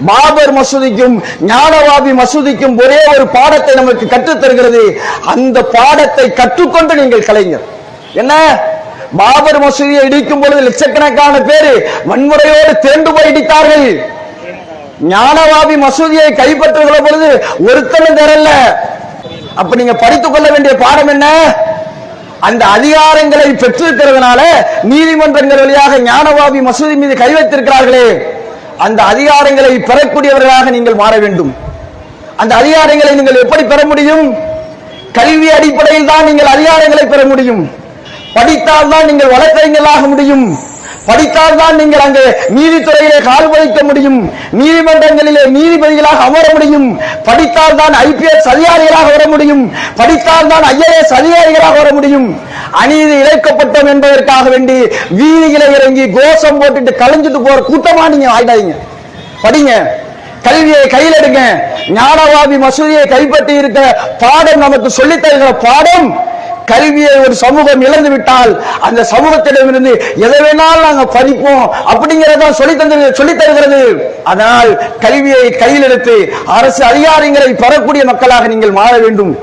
பாபர் மசூதிக்கும் ஞானவாபி மசூதிக்கும் ஒரே ஒரு பாடத்தை நமக்கு கற்றுத் தருகிறது. அந்த பாடத்தை கற்றுக்கொண்டு நீங்கள் கலைஞர். என்ன, பாபர் மசூதியை இடிக்கும் பொழுது லட்சக்கணக்கான பேர் வன்முறையோடு திரண்டு போய் இடித்தார்கள். ஞானவாபி மசூதியை கைப்பற்றுகிற பொழுது ஒருத்தனும் தரல. அப்ப நீங்க படித்துக் கொள்ள வேண்டிய பாடம் என்ன? அந்த அதிகாரங்களை பெற்றிருக்கிறதுனால நீதிமன்றங்கள் வழியாக ஞானவாபி மசூதி மீது கை வைத்திருக்கிறார்களே, அந்த அதிகாரங்களை பெறக்கூடியவர்களாக நீங்கள் மாற வேண்டும். அந்த அதிகாரங்களை நீங்கள் எப்படி பெற முடியும்? கல்வி அடிப்படையில் தான் நீங்கள் அதிகாரங்களை பெற முடியும். படித்தால் தான் நீங்கள் வழக்கறிஞர்களாக முடியும். படித்தால் தான் நீங்கள் அங்கு நீதித்துறையிலே கால் வைக்க முடியும். நீதிமன்றங்களிலே நீதிபதிகளாக அமர முடியும். படித்தால் தான் IPS அதிகாரிகளாக வர முடியும். படித்தால் தான் IAS அதிகாரிகளாக வர முடியும். அநீதி இழைக்கப்பட்டோம் என்பதற்காக வேண்டி வீதிகளை இறங்கி கோஷம் போட்டுட்டு கலைஞ்சிட்டு போற கூட்டமா நீங்க ஆயிடாதீங்க. படிங்க, கல்வியை கையில் எடுங்க. ஞானவாபி மசூதியை கைப்பற்றி இருக்க பாடம் நமக்கு சொல்லித் தருகிற பாடம், கல்வியை ஒரு சமூகம் இழந்து விட்டால் அந்த சமூகத்திடமிருந்து எதை வேணாலும் நாங்க படிப்போம் அப்படிங்கறத சொல்லி தருகிறது. அதனால் கல்வியை கையில் எடுத்து அரசு அதிகாரங்களை பெறக்கூடிய மக்களாக நீங்கள் மாற வேண்டும்.